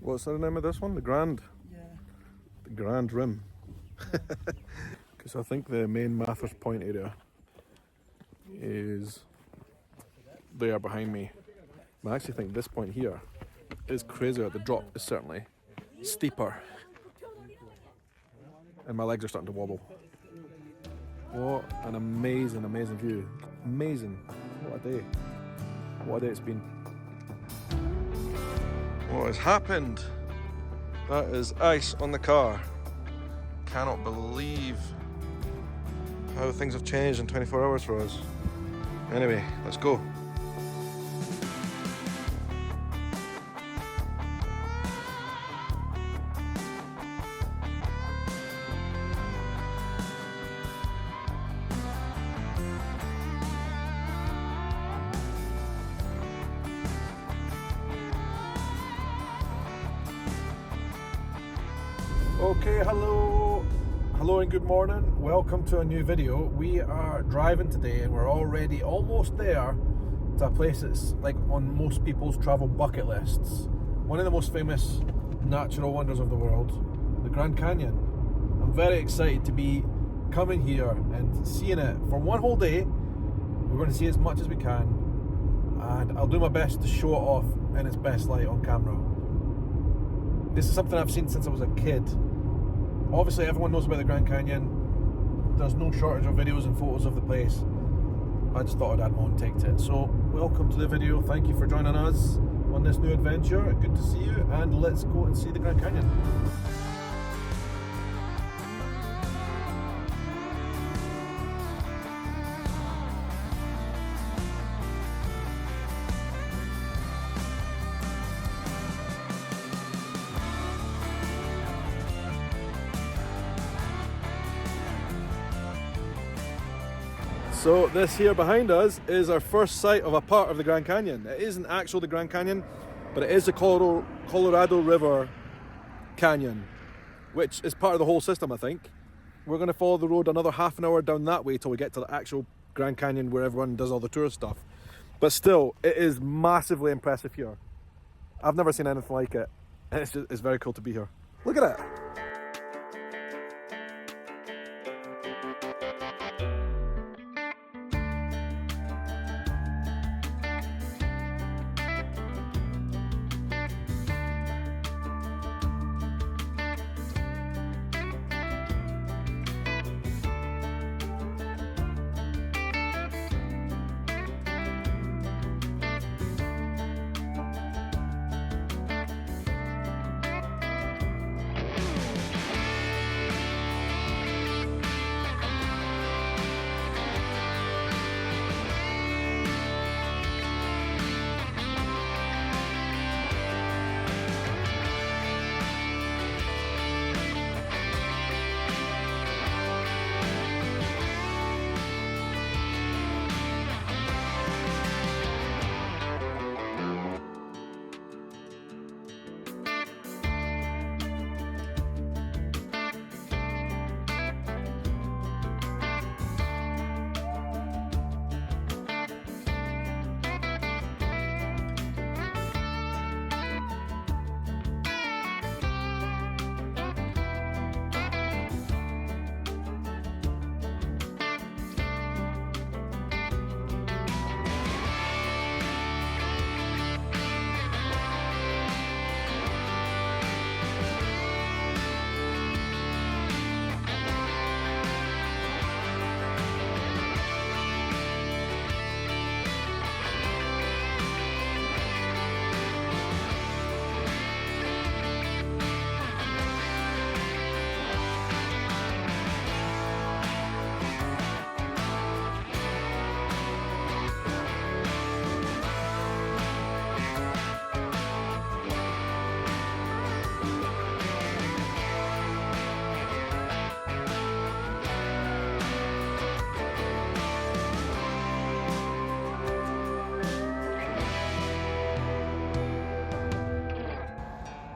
What's the name of this one? The Grand? Yeah. The Grand Rim. Because I think the main Mathers Point area is there behind me. I actually think this point here is crazier. The drop is certainly steeper. And my legs are starting to wobble. What an amazing, amazing view. Amazing. What a day. What a day it's been. What has happened? That is ice on the car. Cannot believe how things have changed in 24 hours for us. Anyway, let's go. Okay, hello and good morning. Welcome to a new video. We are driving today and we're already almost there to a place that's like on most people's travel bucket lists. One of the most famous natural wonders of the world, the Grand Canyon. I'm very excited to be coming here and seeing it for one whole day. We're going to see as much as we can and I'll do my best to show it off in its best light on camera. This is something I've seen since I was a kid. Obviously everyone knows about the Grand Canyon. There's no shortage of videos and photos of the place. I just thought I'd add my own take to it. So welcome to the video. Thank you for joining us on this new adventure. Good to see you and let's go and see the Grand Canyon. So this here behind us is our first sight of a part of the Grand Canyon. It isn't actually the Grand Canyon, but it is the Colorado River Canyon, which is part of the whole system, I think. We're going to follow the road another half an hour down that way till we get to the actual Grand Canyon where everyone does all the tourist stuff. But still, it is massively impressive here. I've never seen anything like it, and it's very cool to be here. Look at it!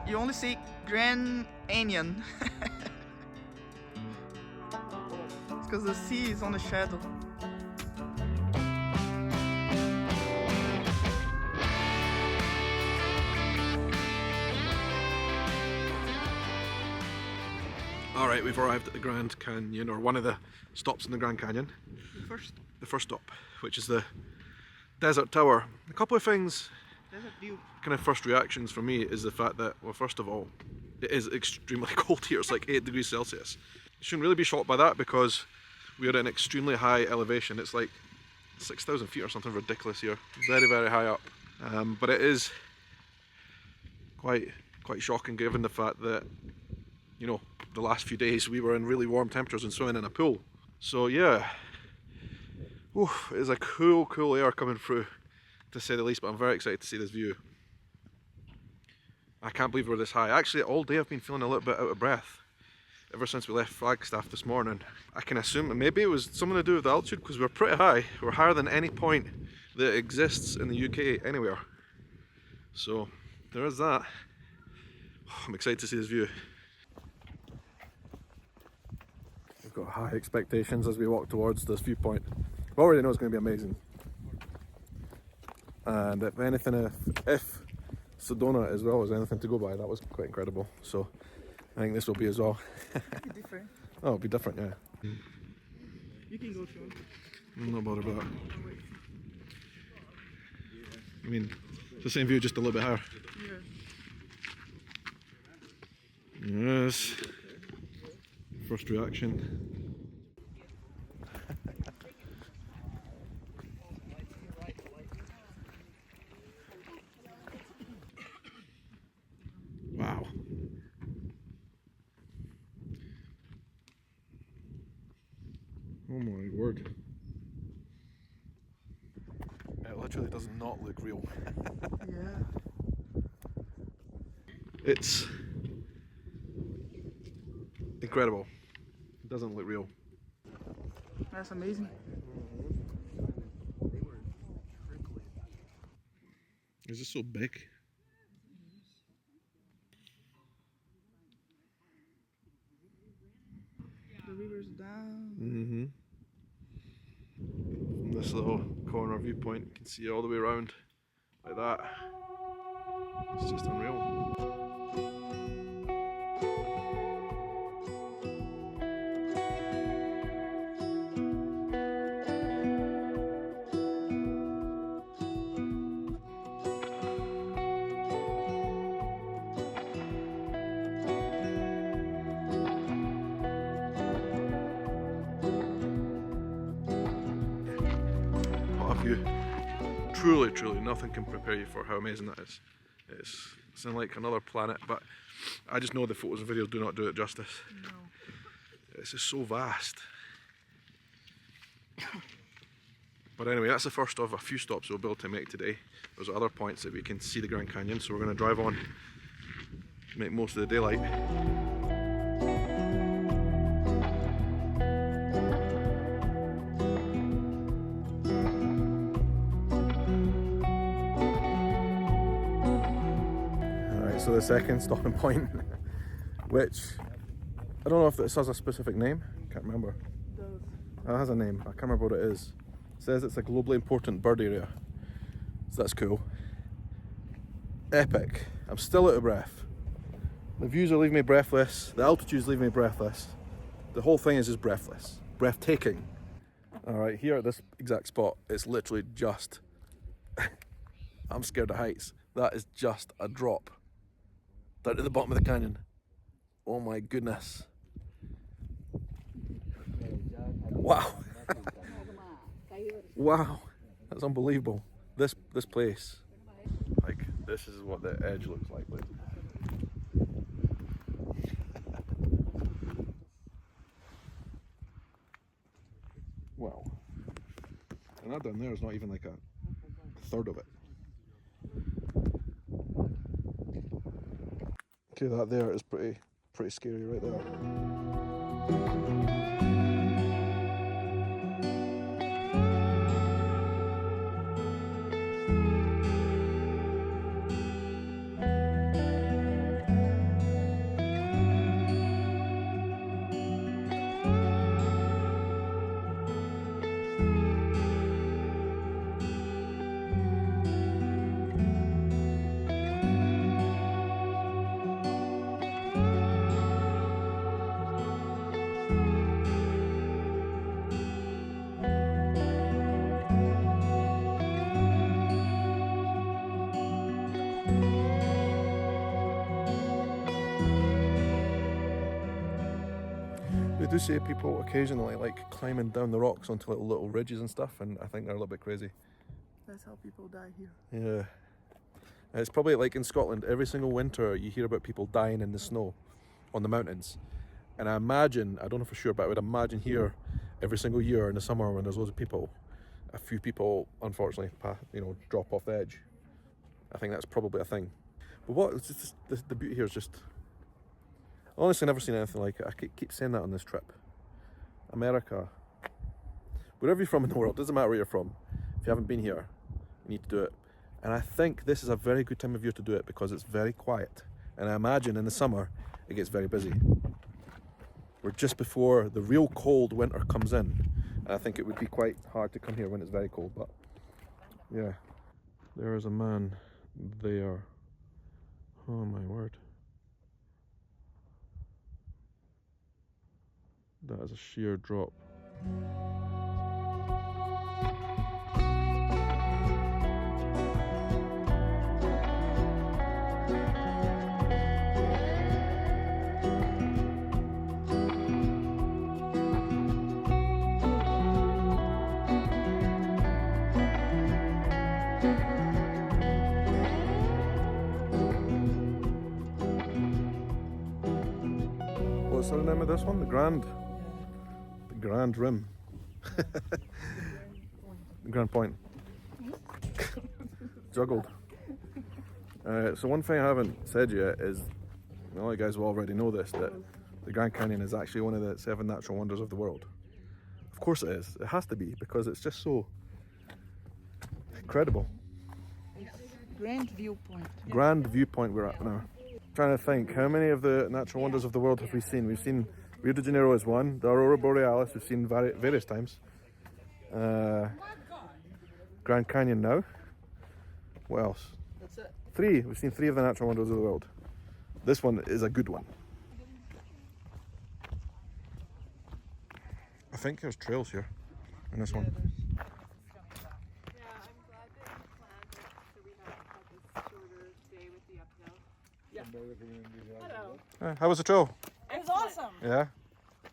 You only see Grand Canyon. It's because the sea is on the shadow. Alright, we've arrived at the Grand Canyon, or one of the stops in the Grand Canyon. The first stop, which is the Desert Tower. A couple of things, Desert view. kind of first reactions for me is the fact that, well, first of all, it is extremely cold here. It's like 8 degrees Celsius. You shouldn't really be shocked by that because we are at an extremely high elevation. It's like 6,000 feet or something ridiculous here. Very, very high up. But it is quite shocking given the fact that, you know, the last few days we were in really warm temperatures and swimming in a pool. So yeah, it is a cool air coming through, to say the least, but I'm very excited to see this view. I can't believe we're this high. Actually, all day I've been feeling a little bit out of breath ever since we left Flagstaff this morning. I can assume maybe it was something to do with the altitude, because we're pretty high. We're higher than any point that exists in the UK anywhere. So there is that. I'm excited to see this view. We've got high expectations as we walk towards this viewpoint. We already know it's going to be amazing. And if anything, if Sedona as well is anything to go by, that was quite incredible. So I think this will be as well. It'll be different. Oh, it'll be different, yeah. You can go through. I'm not bothered about that. I mean, it's the same view, just a little bit higher. Yeah. Yes. First reaction. Wow. Oh my word. It literally does not look real. Yeah. It's incredible. It doesn't look real. That's amazing. Is this so big? The river's down. Mm-hmm. From this little corner viewpoint, you can see all the way around like that. It's just unreal. You truly nothing can prepare you for how amazing that is. It's in like another planet, but I just know the photos and videos do not do it justice. No. It's just so vast. But anyway, that's the first of a few stops we'll be able to make today. There's other points that we can see the Grand Canyon, so we're going to drive on, make most of the daylight. So the second stopping point, which I don't know if this has a specific name, can't remember. It does. It has a name, I can't remember what it is. It says it's a globally important bird area, so that's cool. Epic. I'm still out of breath. The views are leaving me breathless, the altitude's leaving me breathless. The whole thing is just breathless, breathtaking. Alright, here at this exact spot, it's literally just, I'm scared of heights. That is just a drop down to the bottom of the canyon. Oh my goodness. Wow. Wow. That's unbelievable. This place. Like, this is what the edge looks like. Wow. And that down there is not even like a third of it. Okay, that there is pretty scary right there. do see people occasionally like climbing down the rocks onto little ridges and stuff, and I think they're a little bit crazy. That's how people die here. Yeah. And it's probably like in Scotland, every single winter you hear about people dying in the snow on the mountains. And I imagine, I don't know for sure, but I would imagine here every single year in the summer when there's loads of people, a few people unfortunately, drop off the edge. I think that's probably a thing. But what, it's just, the beauty here is just, honestly never seen anything like it. I keep saying that on this trip. America, wherever you're from in the world, doesn't matter where you're from, if you haven't been here, you need to do it. And I think this is a very good time of year to do it because it's very quiet. And I imagine in the summer, it gets very busy. We're just before the real cold winter comes in. And I think it would be quite hard to come here when it's very cold, but yeah. There is a man there. Oh my word. That is a sheer drop. What's the name of this one? The Grand Rim. The Grand Point. Juggled. So one thing I haven't said yet is, you guys will already know this, that the Grand Canyon is actually one of the 7 natural wonders of the world. Of course it is. It has to be, because it's just so incredible. Grand viewpoint. Grand viewpoint we're at now. Trying to think, how many of the natural wonders of the world have we seen? We've seen Rio de Janeiro is one, the Aurora Borealis we've seen various times. Grand Canyon now. What else? That's it. 3. We've seen 3 of the natural wonders of the world. This one is a good one. I think there's trails here in this one. Yeah, I'm glad that you planned it so we have this shorter day with the uphill. Yeah. Hello. How was the trail? It was awesome. Yeah?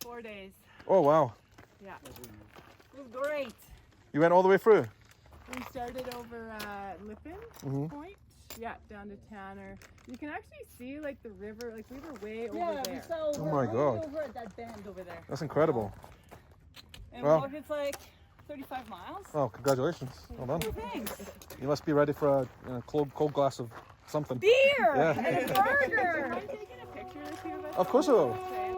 4 days. Oh wow. Yeah. It was great. You went all the way through? We started over at Lippin Point. Yeah, down to Tanner. You can actually see like the river, like we were way over there. We saw over, Oh my God. over at that bend over there. That's incredible. And Well- it's like 35 miles. Oh, congratulations. Well done. Oh, thanks. You must be ready for a cold glass of something. Beer Yeah. and a burger. Am I taking a picture or two of us? Of course I will. Okay.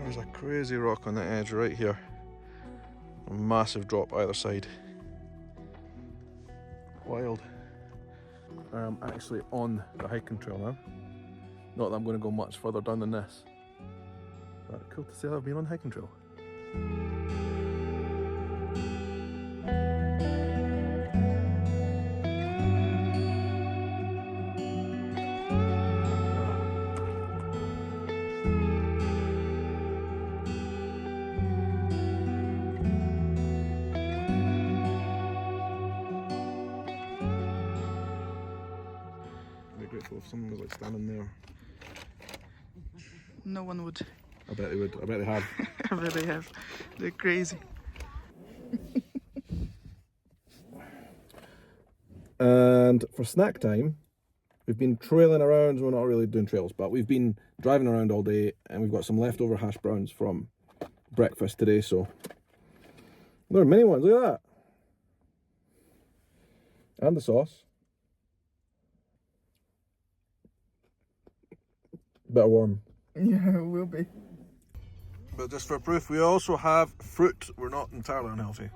There's a crazy rock on the edge right here. A massive drop either side. Wild. I'm actually on the hiking trail now. Not that I'm going to go much further down than this. But cool to say I've been on the hiking trail. If someone was like standing there, No one would. I bet they would. I bet they have. I bet they have. They're crazy. And for snack time, we've been trailing around. We're not really doing trails, but we've been driving around all day, and we've got some leftover hash browns from breakfast today. So there are many ones. Look at that, and the sauce. Bit warm. Yeah, it will be. But just for proof, we also have fruit. We're not entirely unhealthy.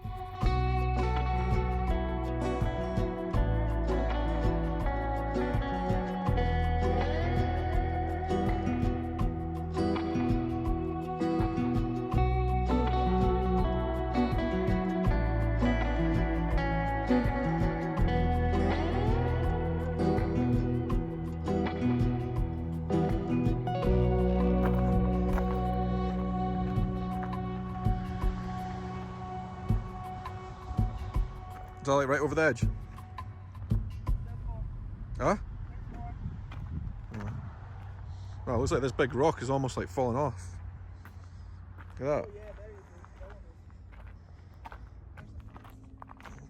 Is that like right over the edge? Huh? Oh. Well, it looks like this big rock is almost like falling off. Look at that.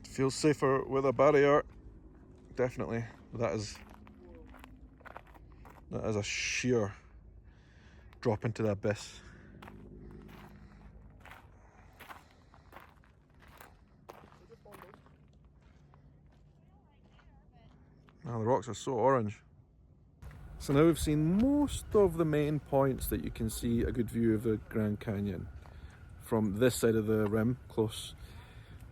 It feels safer with a barrier. Definitely. That is a sheer drop into the abyss. Now the rocks are so orange. So now we've seen most of the main points that you can see a good view of the Grand Canyon from this side of the rim, close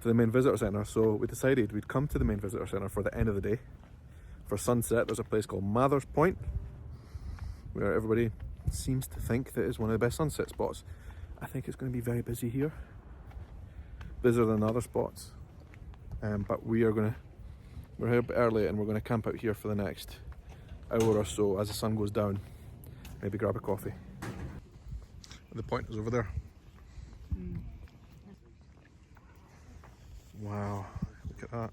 to the main visitor centre. So we decided we'd come to the main visitor centre for the end of the day. For sunset, there's a place called Mather's Point, where everybody seems to think that is one of the best sunset spots. I think it's going to be very busy here, busier than other spots, but we're here a bit early and we're going to camp out here for the next hour or so as the sun goes down. Maybe grab a coffee. The point is over there. Wow, look at that.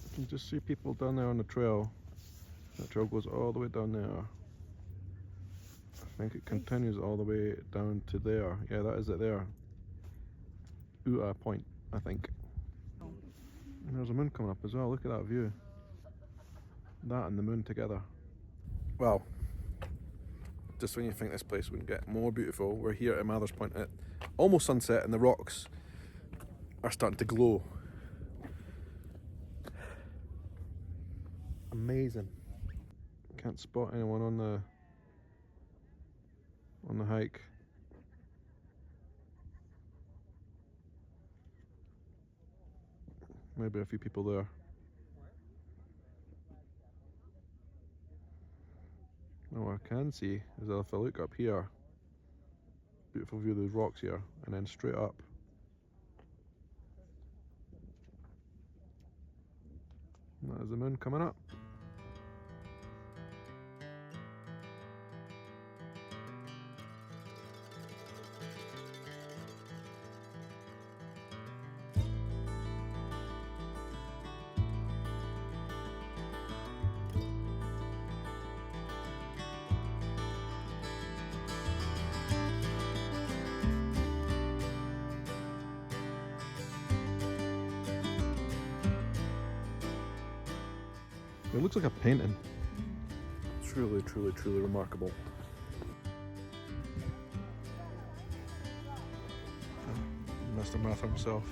You can just see people down there on the trail. The trail goes all the way down there. I think it continues all the way down to there. Yeah, that is it there. Point, I think. And there's a moon coming up as well. Look at that view. That and the moon together. Well, just when you think this place wouldn't get more beautiful, we're here at Mather's Point at almost sunset and the rocks are starting to glow. Amazing. Can't spot anyone on the hike. Maybe a few people there. Now what I can see is that if I look up here, beautiful view of those rocks here, and then straight up. And that is the moon coming up. It looks like a painting. Truly, truly, truly remarkable. Mr. Mather himself.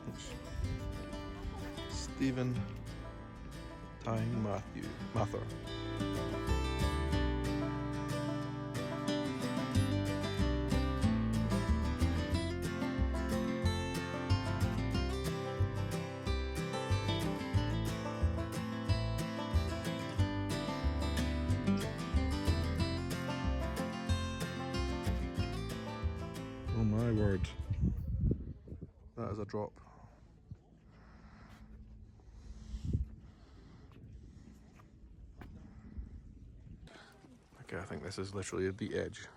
Oops. Stephen Tyne Mather. Oh my word, that is a drop. Okay, I think this is literally the edge.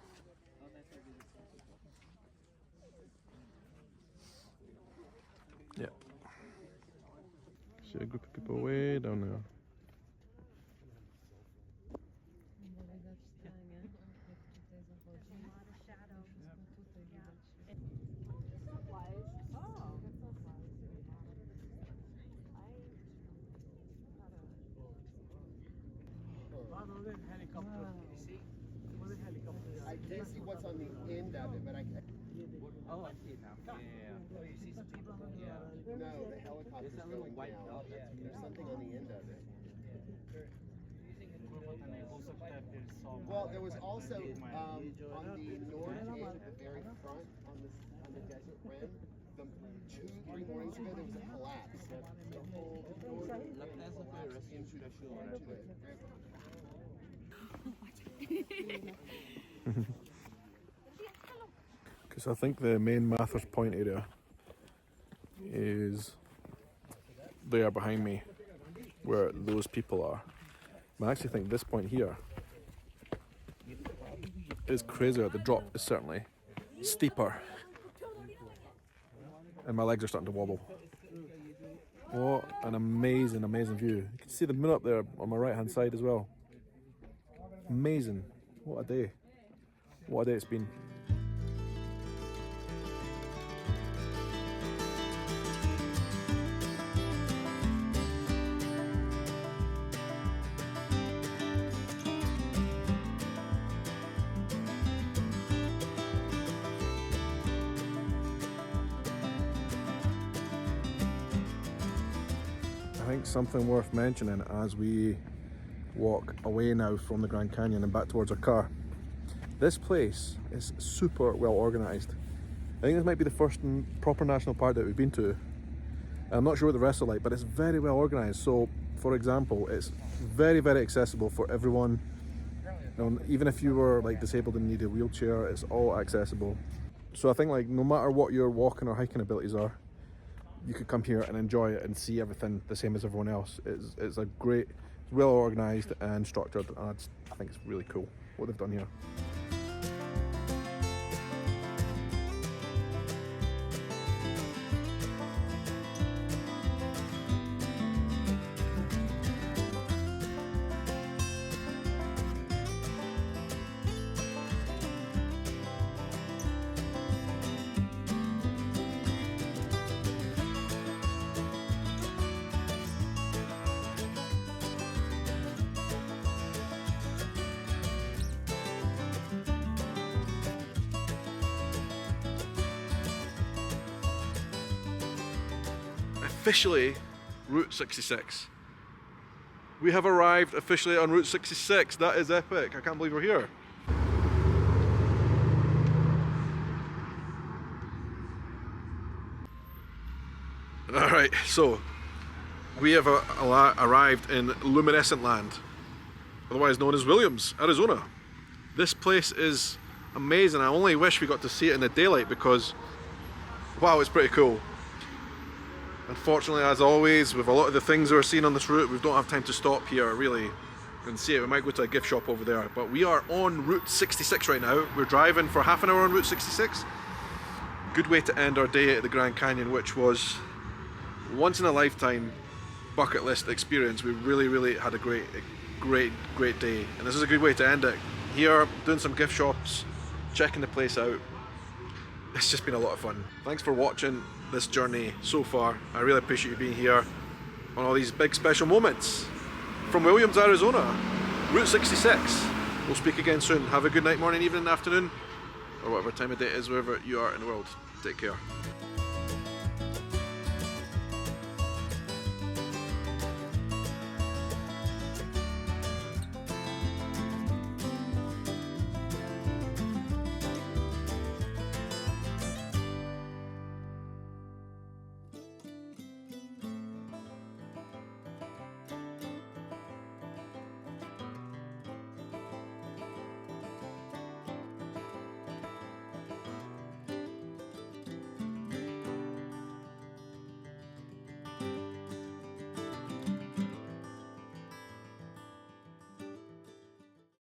Yep. See a group of people way down there. I can't see what's on the end of it, but I can. Oh, I see it now. Yeah, yeah. Oh, you see some people? Yeah. No, the helicopter's going down. There's something on the end of it. Well, there was also on the north end, the very front, on the desert rim, 2-3 mornings ago, there was a collapse. The whole northern rim collapsed into the river. Because I think the main Mather's Point area is there behind me, where those people are. I actually think this point here is crazier. The drop is certainly steeper. And my legs are starting to wobble. What an amazing, amazing view. You can see the moon up there on my right hand side as well. Amazing. What a day. What a day it's been. I think something worth mentioning as we walk away now from the Grand Canyon and back towards our car. This place is super well organised. I think this might be the first proper national park that we've been to. I'm not sure what the rest are like, but it's very well organised. So, for example, it's very, very accessible for everyone. Even if you were like disabled and need a wheelchair, it's all accessible. So I think like no matter what your walking or hiking abilities are, you could come here and enjoy it and see everything the same as everyone else. It's a great, it's well organised and structured, and I think it's really cool what they've done here. Officially Route 66. We have arrived officially on Route 66. That is epic. I can't believe we're here. Alright, so we have arrived in Luminescent Land, otherwise known as Williams, Arizona. This place is amazing. I only wish we got to see it in the daylight because, wow, it's pretty cool. Unfortunately, as always, with a lot of the things we're seeing on this route, we don't have time to stop here really and see it. We might go to a gift shop over there, but we are on Route 66 right now. We're driving for half an hour on Route 66. Good way to end our day at the Grand Canyon, which was once in a lifetime bucket list experience. We really had a great day, and this is a good way to end it. Here, doing some gift shops, checking the place out. It's just been a lot of fun. Thanks for watching this journey so far. I really appreciate you being here on all these big special moments. From Williams, Arizona, Route 66. We'll speak again soon. Have a good night, morning, evening, afternoon, or whatever time of day it is, wherever you are in the world. Take care.